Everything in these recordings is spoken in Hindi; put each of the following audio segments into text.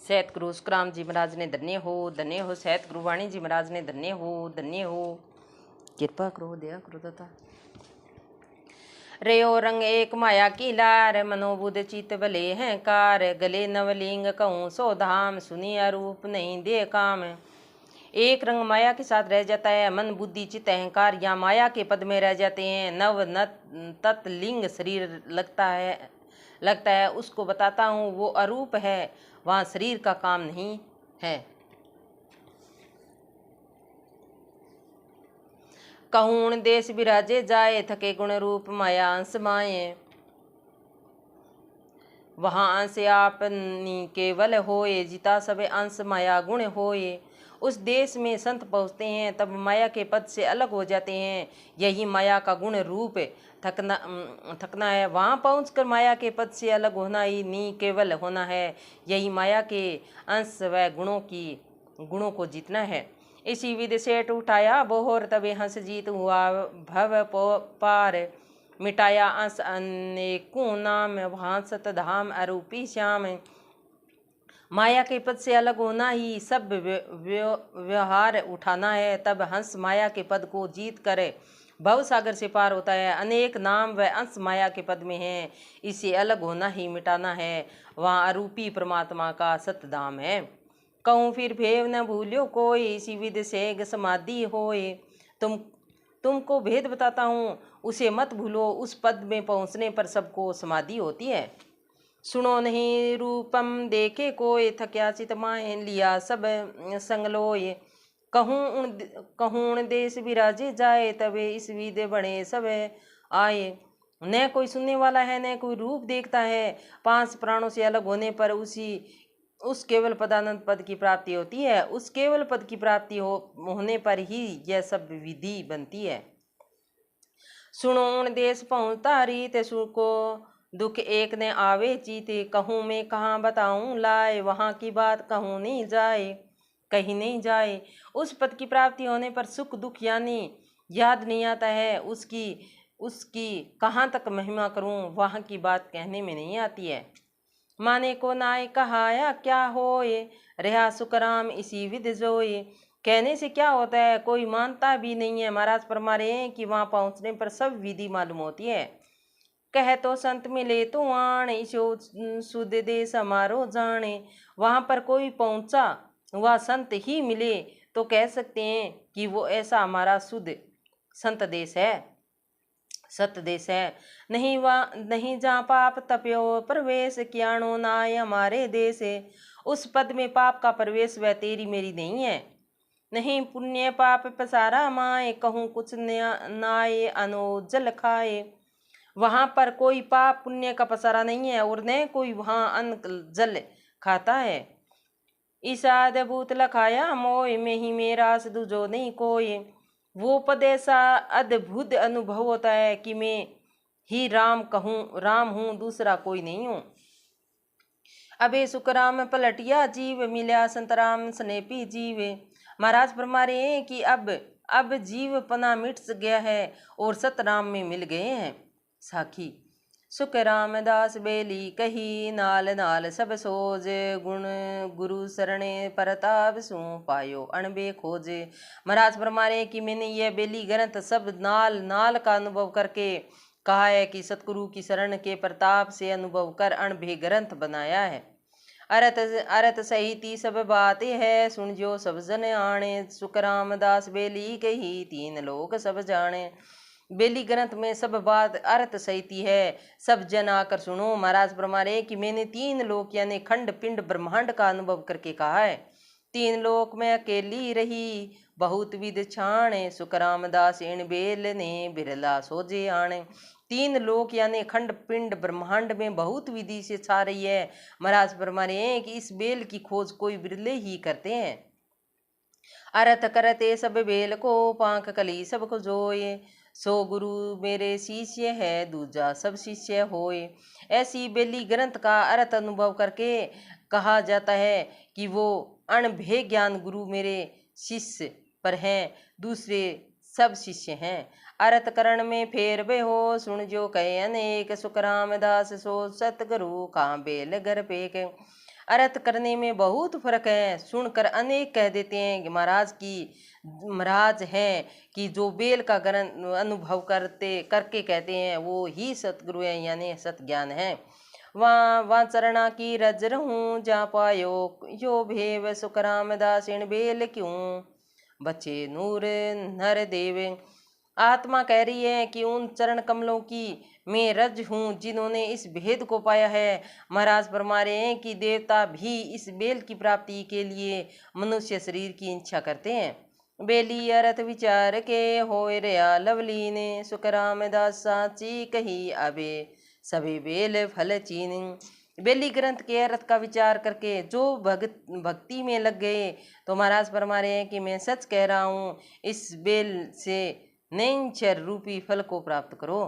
सैत गुरु सुखराम जी महाराज ने धन्य हो सैत गुरु वाणी जी महाराज ने धन्य हो कृपा करो दया करो दाता। रेयो रंग एक माया की लार मनोबुध चित बले हैं कार गले नवलिंग कहूँ सो धाम सुनिया रूप नहीं दे काम। एक रंग माया के साथ रह जाता है, मन बुद्धि चित्त अहंकार या माया के पद में रह जाते हैं। नव तत्लिंग शरीर लगता है उसको बताता हूँ वो अरूप है, वहाँ शरीर का काम नहीं है। कहूण देश विराजे जाए थके गुण रूप माया अंश माए। वहाँ अंश आपनी केवल होए जिता सब अंश माया गुण होए। उस देश में संत पहुँचते हैं तब माया के पद से अलग हो जाते हैं, यही माया का गुण रूप थकना है। वहाँ पहुँचकर माया के पद से अलग होना ही नहीं केवल होना है, यही माया के अंश व गुणों को जीतना है। इसी विधि से उठाया बोहर तबे हंस जीत हुआ भव पार मिटाया अंश अनेकों नाम वहाँ सतधाम अरूपी श्याम। माया के पद से अलग होना ही सब व्यवहार उठाना है, तब हंस माया के पद को जीत करे भव सागर से पार होता है। अनेक नाम व अंश माया के पद में है, इससे अलग होना ही मिटाना है, वहाँ अरूपी परमात्मा का सतधाम है। कहूँ फिर भेव न भूल्यो कोई इसी विधि से समाधि होए। तुमको भेद बताता हूँ उसे मत भूलो, उस पद में पहुँचने पर सबको समाधि होती है। सुनो नहीं रूपम देखे कोय थक्या चित माए लिया सब संग लोय। कहूँ देश विराजे जाए तबे इस विदे बड़े सब आए। न कोई सुनने वाला है न कोई रूप देखता है, पांच प्राणों से अलग होने पर उस केवल पदानंद पद की प्राप्ति होती है। उस केवल पद की प्राप्ति होने पर ही यह सब विधि बनती है। सुनो देश पहुँचता रीत को दुख एक ने आवे चीते। कहूँ मैं कहाँ बताऊँ लाए, वहाँ की बात कहूँ नहीं जाए कहीं नहीं जाए। उस पद की प्राप्ति होने पर सुख दुख यानी याद नहीं आता है, उसकी कहाँ तक महिमा करूँ, वहाँ की बात कहने में नहीं आती है। माने को नाय कहाया क्या होए रहा सुखराम इसी विधि जोए। कहने से क्या होता है, कोई मानता भी नहीं है। महाराज फरमा रहे हैं कि वहाँ पहुँचने पर सब विधि मालूम होती है। कह तो संत मिले तो आण इसो सुध दे समारो जाने। वहाँ पर कोई पहुँचा वह संत ही मिले तो कह सकते हैं कि वो ऐसा हमारा शुद्ध संत देश है, सत देश है। नहीं जहाँ पाप तप्यो प्रवेश कियाणो नाय हमारे देश। उस पद में पाप का प्रवेश वह तेरी मेरी नहीं है। नहीं पुण्य पाप पसारा माए कहूँ कुछ नाय अनोजल खाए। वहाँ पर कोई पाप पुण्य का पसारा नहीं है और न कोई वहाँ अन्न जल खाता है। ईसा अद्भुत लखाया मोय में ही मेरा दूजो नहीं कोई। वो पद ऐसा अद्भुत अनुभव होता है कि मैं ही राम हूँ, दूसरा कोई नहीं हूँ। अबे सुखराम पलटिया जीव मिला संतराम स्नेपी जीव। महाराज फरमा रहे हैं कि अब जीव पना मिट गया है और सतराम में मिल गए हैं। साखी सुख रामदास बेली कही नाल नाल सब सोज। गुण गुरु शरणे परताप सू पायो अणबे खोज। महाराज फरमा रहे कि मैंने यह बेली ग्रंथ सब नाल नाल का अनुभव करके कहा है कि सतगुरु की शरण के प्रताप से अनुभव कर अणभे ग्रंथ बनाया है। अरत सहिती सब बात है सुन जो सब जन आणे। सुख रामदास बेली कही तीन लोक सब जाने। बेली ग्रंथ में सब बात अर्थ सहिती है, सब जन आकर सुनो। महाराज फरमा रहे कि मैंने तीन लोक यानी खंड पिंड ब्रह्मांड का अनुभव करके कहा है। तीन लोक में अकेली रही बहुत विध छाणे। सुख रामदास इन बेल ने बिरला सोजे आणे। तीन लोक यानी खंड पिंड ब्रह्मांड में बहुत विधि से छा रही है। महाराज फरमा रहे हैं कि इस बेल की खोज कोई बिरले ही करते हैं। अर्थ करते सब बेल को पांख कली सबको जोए। सो गुरु मेरे शिष्य है दूजा सब शिष्य होए। ऐसी बेली ग्रंथ का अर्थ अनुभव करके कहा जाता है कि वो अणभे ज्ञान गुरु मेरे शिष्य पर हैं, दूसरे सब शिष्य हैं। अर्थ करण में फेर बे हो सुन जो कहे अनेक। सुख रामदास सो सतगुरु का बेल घर पेक। अर्थ करने में बहुत फर्क है। सुनकर अनेक कह देते हैं कि महाराज हैं कि जो बेल का अनुभव करके कहते हैं वो ही सतगुरु है, यानी सत ज्ञान है। वहाँ चरणा की रज रहूं जा पायो, यो भेव सुख रामदासिन बेल क्यों, बचे नूर नर देव। आत्मा कह रही है कि उन चरण कमलों की मैं रज हूँ जिन्होंने इस भेद को पाया है। महाराज फरमा रहे हैं कि देवता भी इस बेल की प्राप्ति के लिए मनुष्य शरीर की इच्छा करते हैं। बेली अरथ विचार के होए रया लवली ने, सुख रामदास साची कही आबे सभी बेल फल चीन। बेली ग्रंथ के अर्थ का विचार करके जो भक्ति में लग गए तो महाराज फरमा रहे हैं कि मैं सच कह रहा हूँ, इस बेल से नैनचर रूपी फल को प्राप्त करो।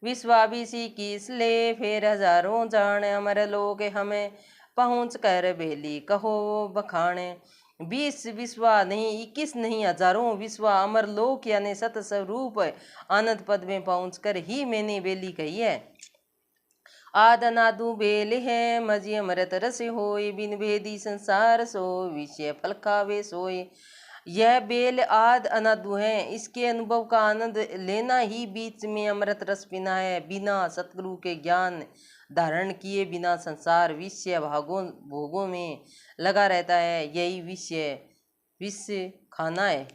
विश्वाविसी किस ले फिर हजारों जान, अमर लोग हमें पहुँच कर बेली कहो बखाने। 20 विश्वा नहीं, 21 नहीं, हजारों विश्वा अमर लोक यानी सत स्वरूप आनंद पद में पहुँचकर ही मैंने बेली कही है। आद अनादु बेल है मजी अमृत रस होय, बिन भेदी संसार सो विषय फल खावे सोय। यह बेल आद अनादु है, इसके अनुभव का आनंद लेना ही बीच में अमृत रस पीना है। बिना सतगुरु के ज्ञान धारण किए बिना संसार विषय भोगों में लगा रहता है, यही विषय खाना है।